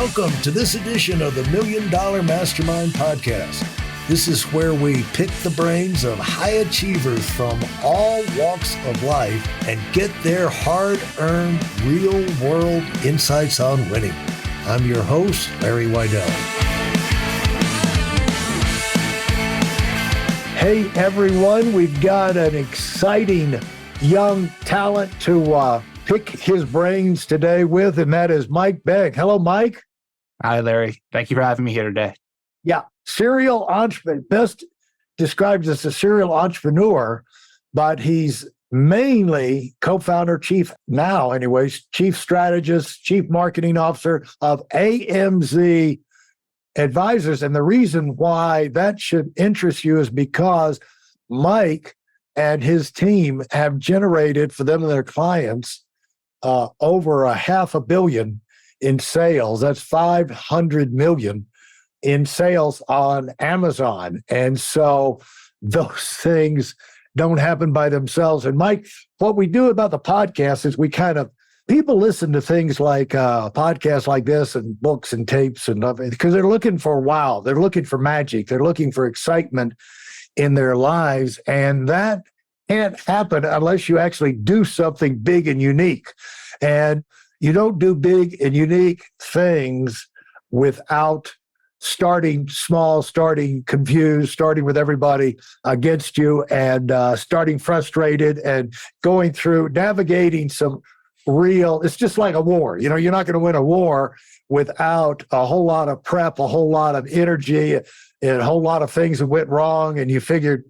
Welcome to this edition of the Million Dollar Mastermind podcast. This is where we pick the brains of high achievers from all walks of life and get their hard-earned, real-world insights on winning. I'm your host, Larry Weidel. Hey, everyone. We've got an exciting young talent to pick his brains today with, and that is Mike Begg. Hello, Mike. Hi, Larry. Thank you for having me here today. Yeah, serial entrepreneur, best described as a serial entrepreneur, but he's mainly co-founder, chief strategist, chief marketing officer of AMZ Advisors. And the reason why that should interest you is because Mike and his team have generated for them and their clients over $500 million in sales. That's 500 million in sales on Amazon. And so those things don't happen by themselves. And Mike, what we do about the podcast is people listen to things like podcasts like this and books and tapes and stuff because they're looking for wow. They're looking for magic. They're looking for excitement in their lives. And that can't happen unless you actually do something big and unique. And you don't do big and unique things without starting small, starting confused, starting with everybody against you, and starting frustrated and going through navigating some it's just like a war. You know, you're not going to win a war without a whole lot of prep, a whole lot of energy, and a whole lot of things that went wrong, and you figured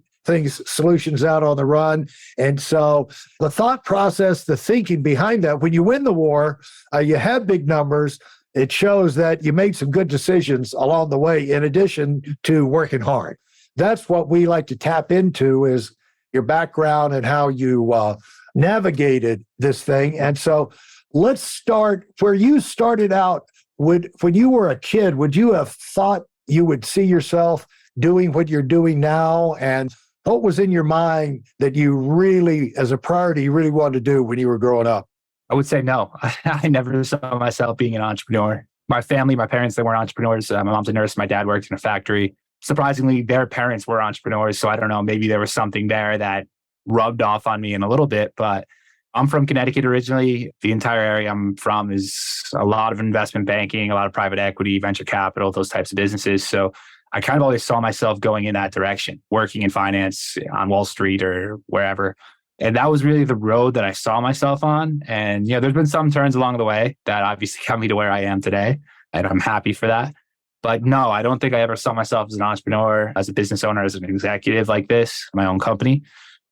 solutions out on the run. And so the thought process, the thinking behind that, when you win the war, you have big numbers. It shows that you made some good decisions along the way, in addition to working hard. That's what we like to tap into, is your background and how you navigated this thing. And so let's start where you started out. When you were a kid, would you have thought you would see yourself doing what you're doing now? And what was in your mind that you really, as a priority, really wanted to do when you were growing up? I would say no. I never saw myself being an entrepreneur. My family, my parents, they weren't entrepreneurs. My mom's a nurse. My dad worked in a factory. Surprisingly, their parents were entrepreneurs. So I don't know, maybe there was something there that rubbed off on me in a little bit. But I'm from Connecticut originally. The entire area I'm from is a lot of investment banking, a lot of private equity, venture capital, those types of businesses. So I kind of always saw myself going in that direction, working in finance on Wall Street or wherever. And that was really the road that I saw myself on. And, there's been some turns along the way that obviously got me to where I am today. And I'm happy for that. But no, I don't think I ever saw myself as an entrepreneur, as a business owner, as an executive like this, my own company.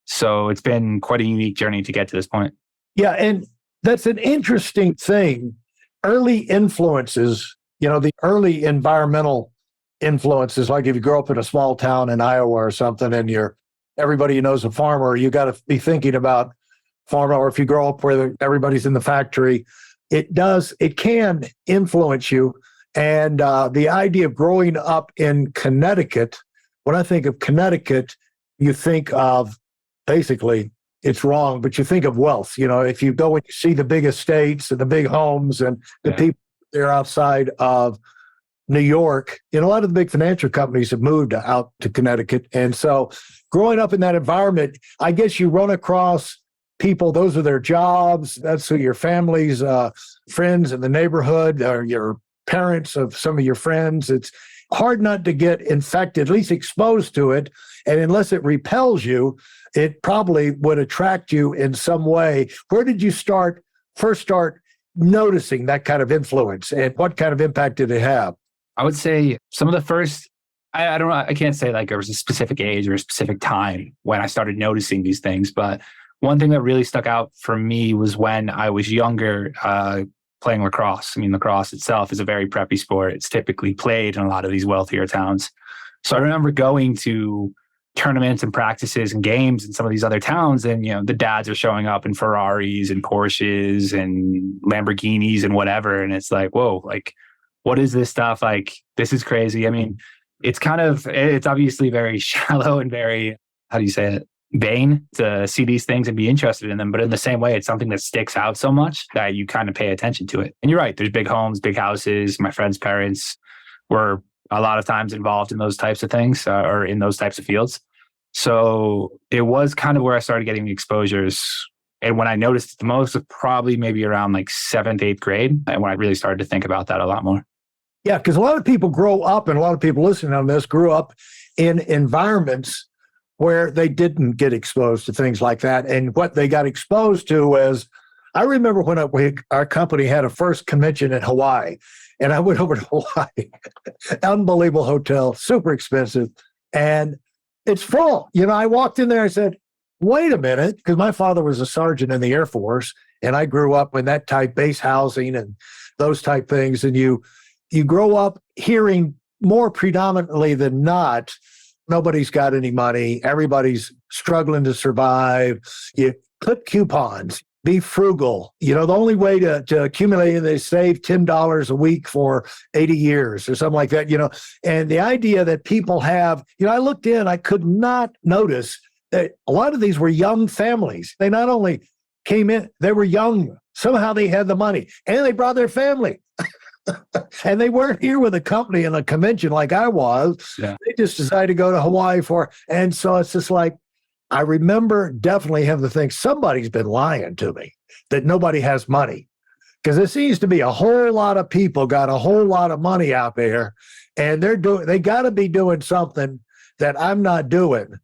So it's been quite a unique journey to get to this point. Yeah. And that's an interesting thing. Early influences, the early environmental influences, like if you grow up in a small town in Iowa or something and everybody you know is a farmer, you got to be thinking about farming. Or if you grow up where everybody's in the factory, it can influence you. And the idea of growing up in Connecticut, when I think of Connecticut, you think of basically, it's wrong, but you think of wealth. If you go and you see the big estates and the big homes and the people there outside of New York, a lot of the big financial companies have moved out to Connecticut. And so growing up in that environment, I guess you run across people, those are their jobs. That's who your family's friends in the neighborhood, or your parents of some of your friends. It's hard not to get infected, at least exposed to it. And unless it repels you, it probably would attract you in some way. Where did you first start noticing that kind of influence, and what kind of impact did it have? I would say some of the first, I don't know, I can't say like there was a specific age or a specific time when I started noticing these things, but one thing that really stuck out for me was when I was younger, playing lacrosse. I mean, lacrosse itself is a very preppy sport. It's typically played in a lot of these wealthier towns. So I remember going to tournaments and practices and games in some of these other towns, and the dads are showing up in Ferraris and Porsches and Lamborghinis and whatever. And it's like, whoa, like, what is this stuff? Like, this is crazy. I mean, it's obviously very shallow and very, how do you say it? vain to see these things and be interested in them. But in the same way, it's something that sticks out so much that you kind of pay attention to it. And you're right. There's big homes, big houses. My friends' parents were a lot of times involved in those types of things or in those types of fields. So it was kind of where I started getting the exposures. And when I noticed it the most was probably maybe around like 7th, 8th grade. And when I really started to think about that a lot more. Yeah, because a lot of people grow up, and a lot of people listening on this grew up in environments where they didn't get exposed to things like that. And what they got exposed to was, I remember when our company had a first convention in Hawaii, and I went over to Hawaii, unbelievable hotel, super expensive, and it's full. I walked in there and said, wait a minute, because my father was a sergeant in the Air Force, and I grew up in that type base housing and those type things. And you grow up hearing more predominantly than not, nobody's got any money. Everybody's struggling to survive. You clip coupons, be frugal. The only way to accumulate it is save $10 a week for 80 years or something like that, And the idea that people have, I looked in, I could not notice that a lot of these were young families. They not only came in, they were young. Somehow they had the money and they brought their family. And they weren't here with a company and a convention like I was. Yeah. They just decided to go to Hawaii and so it's just like, I remember definitely having to think somebody's been lying to me that nobody has money. Because it seems to be a whole lot of people got a whole lot of money out there and they got to be doing something that I'm not doing.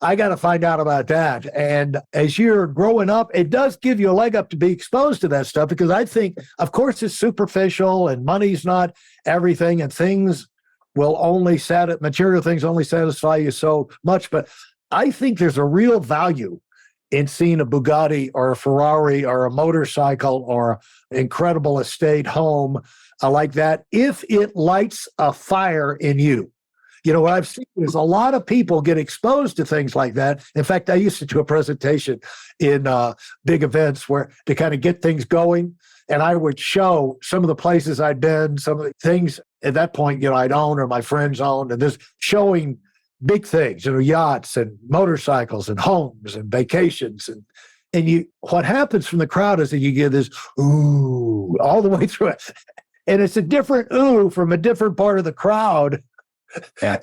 I got to find out about that. And as you're growing up, it does give you a leg up to be exposed to that stuff, because I think, of course, it's superficial and money's not everything, and things will only material things only satisfy you so much. But I think there's a real value in seeing a Bugatti or a Ferrari or a motorcycle or an incredible estate home like that, if it lights a fire in you. What I've seen is a lot of people get exposed to things like that. In fact, I used to do a presentation in big events to kind of get things going. And I would show some of the places I'd been, some of the things at that point, I'd owned or my friends owned, and just showing big things, yachts and motorcycles and homes and vacations. And what happens from the crowd is that you get this ooh all the way through it. And it's a different ooh from a different part of the crowd. Yeah.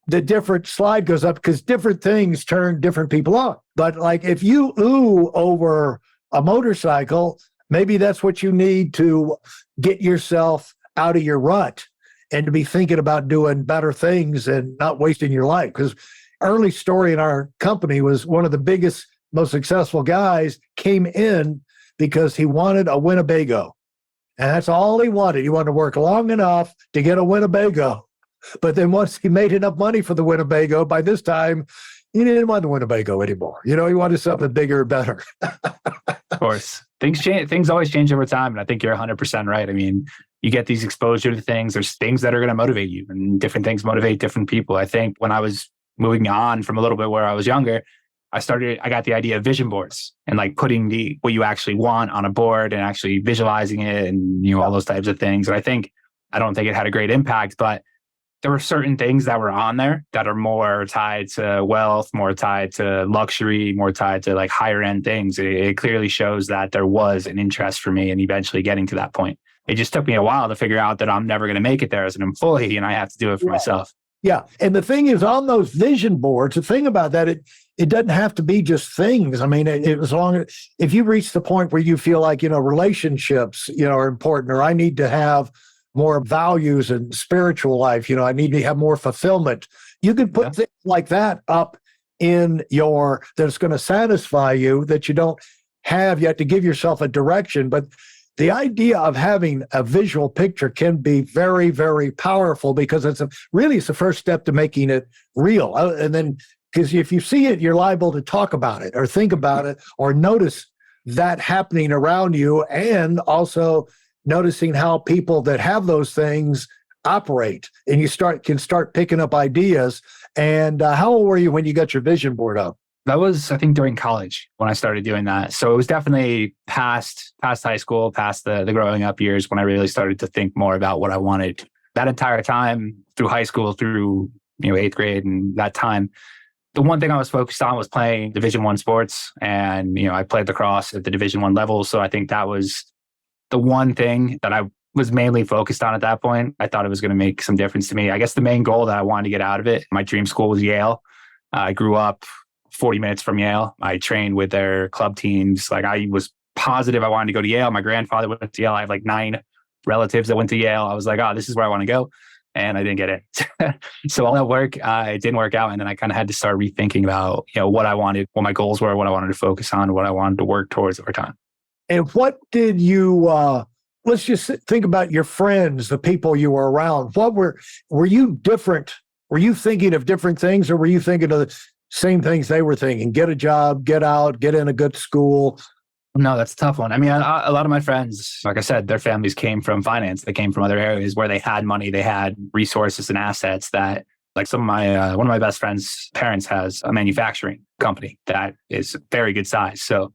The different slide goes up because different things turn different people on. But like if you ooh over a motorcycle, maybe that's what you need to get yourself out of your rut and to be thinking about doing better things and not wasting your life. Because early story in our company was one of the biggest, most successful guys came in because he wanted a Winnebago. And that's all he wanted. He wanted to work long enough to get a Winnebago. But then once he made enough money for the Winnebago, by this time, he didn't want the Winnebago anymore. He wanted something bigger and better. Of course. Things change. Things always change over time. And I think you're 100% right. I mean, you get these exposure to things. There's things that are going to motivate you, and different things motivate different people. I think when I was moving on from a little bit where I was younger, I got the idea of vision boards and like putting what you actually want on a board and actually visualizing it and, all those types of things. And I don't think it had a great impact, but there were certain things that were on there that are more tied to wealth, more tied to luxury, more tied to like higher end things. It clearly shows that there was an interest for me in eventually getting to that point. It just took me a while to figure out that I'm never going to make it there as an employee and I have to do it for myself. Yeah. And the thing is, on those vision boards, the thing about that, it doesn't have to be just things. I mean, as long as if you reach the point where you feel like, relationships, are important, or I need to have more values and spiritual life, I need to have more fulfillment. You can put things like that up in that's going to satisfy you that you don't have yet, to give yourself a direction. But the idea of having a visual picture can be very, very powerful, because it's the first step to making it real. And then, because if you see it, you're liable to talk about it or think about it or notice that happening around you, and also noticing how people that have those things operate, and you can start picking up ideas. And how old were you when you got your vision board up? That was, I think, during college when I started doing that. So it was definitely past high school, past the growing up years, when I really started to think more about what I wanted. That entire time through high school, through 8th grade and that time, the one thing I was focused on was playing Division I sports. And, I played lacrosse at the Division I level. So I think that was the one thing that I was mainly focused on at that point. I thought it was going to make some difference to me. I guess the main goal that I wanted to get out of it, my dream school was Yale. I grew up 40 minutes from Yale. I trained with their club teams. Like, I was positive I wanted to go to Yale. My grandfather went to Yale. I have like 9 relatives that went to Yale. I was like, oh, this is where I want to go. And I didn't get it. So all that work, it didn't work out. And then I kind of had to start rethinking about, what I wanted, what my goals were, what I wanted to focus on, what I wanted to work towards over time. And what did you, let's just think about your friends, the people you were around. Were you different? Were you thinking of different things, or were you thinking of the same things they were thinking? Get a job, get out, get in a good school. No, that's a tough one. I mean, a lot of my friends, like I said, their families came from finance. They came from other areas where they had money, they had resources and assets that, like some of my, one of my best friends' parents has a manufacturing company that is very good size. So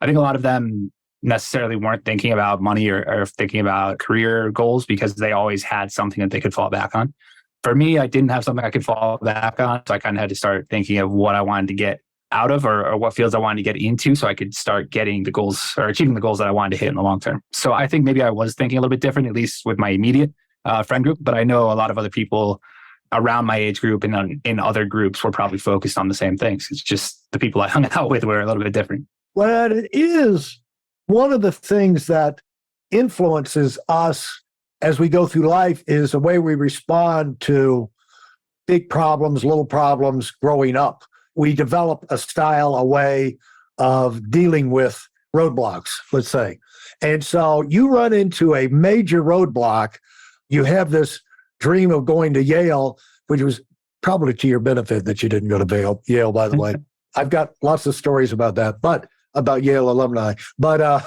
I think a lot of them necessarily weren't thinking about money or thinking about career goals because they always had something that they could fall back on. For me, I didn't have something I could fall back on. So I kind of had to start thinking of what I wanted to get out of or what fields I wanted to get into so I could start getting the goals or achieving the goals that I wanted to hit in the long term. So I think maybe I was thinking a little bit different, at least with my immediate friend group. But I know a lot of other people around my age group and in other groups were probably focused on the same things. It's just the people I hung out with were a little bit different. Well, it is one of the things that influences us as we go through life is the way we respond to big problems, little problems growing up. We develop a style, a way of dealing with roadblocks, let's say. And so you run into a major roadblock. You have this dream of going to Yale, which was probably to your benefit that you didn't go to Yale, by the way. I've got lots of stories about that, but about Yale alumni. But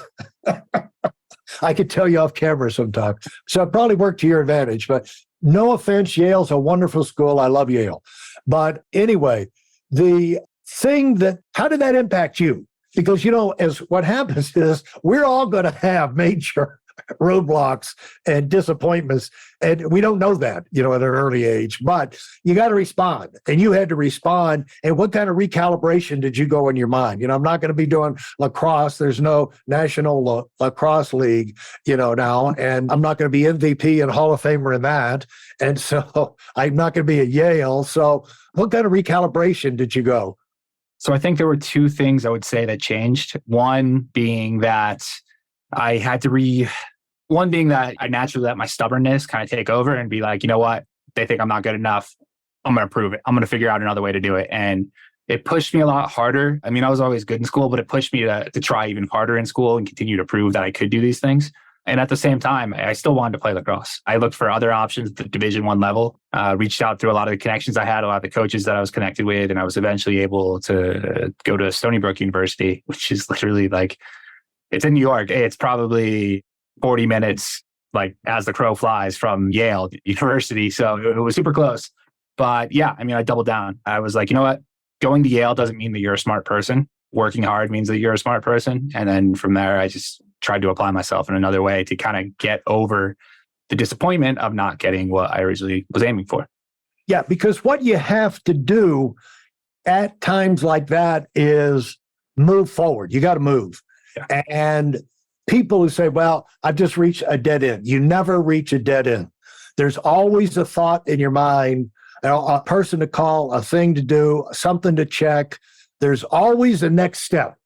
I could tell you off camera sometime. So it probably worked to your advantage. But no offense, Yale's a wonderful school. I love Yale. But anyway, the thing how did that impact you? Because, as what happens is we're all going to have major roadblocks and disappointments. And we don't know that, at an early age, but you got to respond. And you had to respond. And what kind of recalibration did you go in your mind? I'm not going to be doing lacrosse. There's no National Lacrosse League, now. And I'm not going to be MVP and Hall of Famer in that. And so I'm not going to be at Yale. So what kind of recalibration did you go? So I think there were 2 things I would say that changed. One being that I had to one being that I naturally let my stubbornness kind of take over and be like, you know what? They think I'm not good enough. I'm going to prove it. I'm going to figure out another way to do it. And it pushed me a lot harder. I mean, I was always good in school, but it pushed me to try even harder in school and continue to prove that I could do these things. And at the same time, I still wanted to play lacrosse. I looked for other options at the Division I level, reached out through a lot of the connections I had, a lot of the coaches that I was connected with, and I was eventually able to go to Stony Brook University, which is literally it's in New York. It's probably 40 minutes, as the crow flies from Yale University. So it was super close. But yeah, I mean, I doubled down. I was like, you know what? Going to Yale doesn't mean that you're a smart person. Working hard means that you're a smart person. And then from there, I just tried to apply myself in another way to kind of get over the disappointment of not getting what I originally was aiming for. Yeah, because what you have to do at times like that is move forward. You got to move. Yeah. And people who say, well, I've just reached a dead end. You never reach a dead end. There's always a thought in your mind, a person to call, a thing to do, something to check. There's always a next step.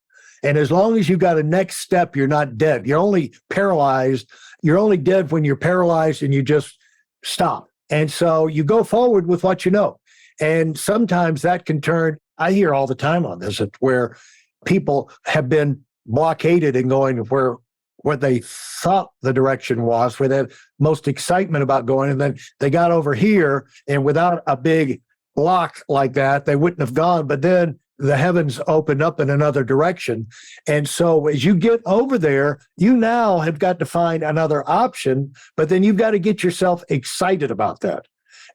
And as long as you've got a next step, you're not dead. You're only paralyzed. You're only dead when you're paralyzed and you just stop. And so you go forward with what you know. And sometimes that can turn, I hear all the time on this, where people have been blockaded and going where they thought the direction was, where they had most excitement about going. And then they got over here, and without a big block like that, they wouldn't have gone. But then the heavens opened up in another direction. And so as you get over there, you now have got to find another option, but then you've got to get yourself excited about that.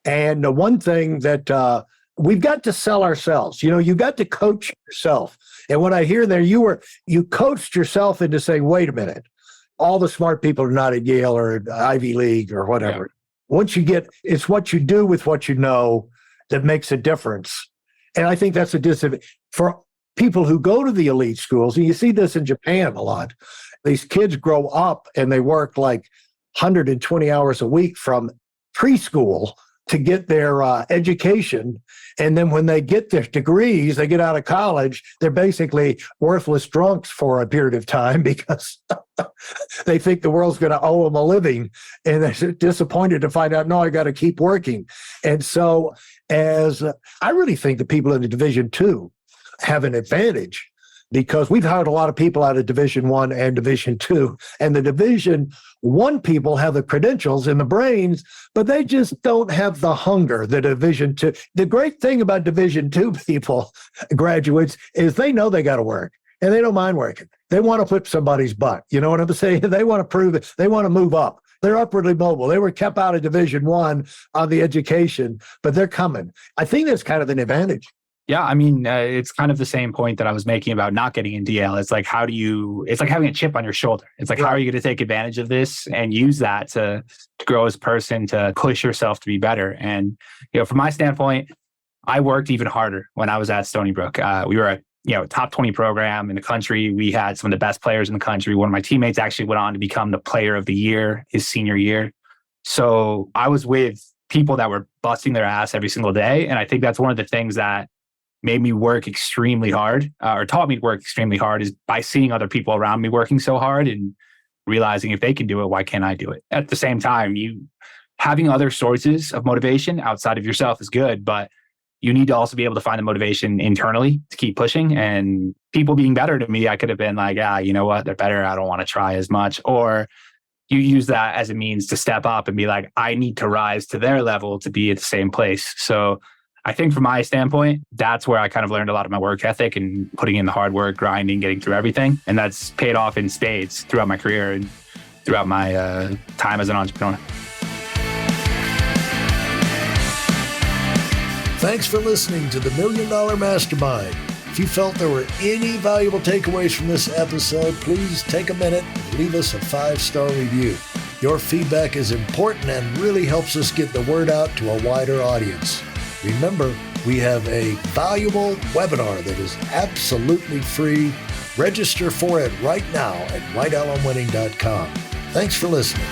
And the one thing that we've got to sell ourselves, you've got to coach yourself. And when I hear there, you coached yourself into saying, wait a minute, all the smart people are not at Yale or at Ivy League or whatever. Yeah. Once it's what you do with what you know that makes a difference. And I think that's a disadvantage for people who go to the elite schools. And you see this in Japan a lot. These kids grow up and they work like 120 hours a week from preschool to get their education. And then when they get their degrees, they get out of college, they're basically worthless drunks for a period of time because they think the world's going to owe them a living. And they're disappointed to find out, no, I got to keep working. And so I really think the people in the Division II have an advantage because we've hired a lot of people out of Division I and Division II. And the Division I people have the credentials and the brains, but they just don't have the hunger that Division II. The great thing about Division II people, graduates, is they know they got to work and they don't mind working. They want to whip somebody's butt. You know what I'm saying? They want to prove it. They want to move up. They're upwardly mobile. They were kept out of Division I on the education, but they're coming. I think that's kind of an advantage. Yeah, I mean, it's kind of the same point that I was making about not getting in DL. It's like, it's like having a chip on your shoulder. It's like, How are you going to take advantage of this and use that to grow as a person, to push yourself to be better? And, from my standpoint, I worked even harder when I was at Stony Brook. We were a top 20 program in the country. We had some of the best players in the country. One of my teammates actually went on to become the player of the year his senior year. So I was with people that were busting their ass every single day. And I think that's one of the things that made me work extremely hard, or taught me to work extremely hard, is by seeing other people around me working so hard and realizing if they can do it, why can't I do it? At the same time, having other sources of motivation outside of yourself is good, but you need to also be able to find the motivation internally to keep pushing. And people being better to me, I could have been like, you know what? They're better. I don't want to try as much. Or you use that as a means to step up and be like, I need to rise to their level to be at the same place. So I think from my standpoint, that's where I kind of learned a lot of my work ethic and putting in the hard work, grinding, getting through everything. And that's paid off in spades throughout my career and throughout my time as an entrepreneur. Thanks for listening to the Million Dollar Mastermind. If you felt there were any valuable takeaways from this episode, please take a minute and leave us a 5-star review. Your feedback is important and really helps us get the word out to a wider audience. Remember, we have a valuable webinar that is absolutely free. Register for it right now at weidelonwinning.com. Thanks for listening.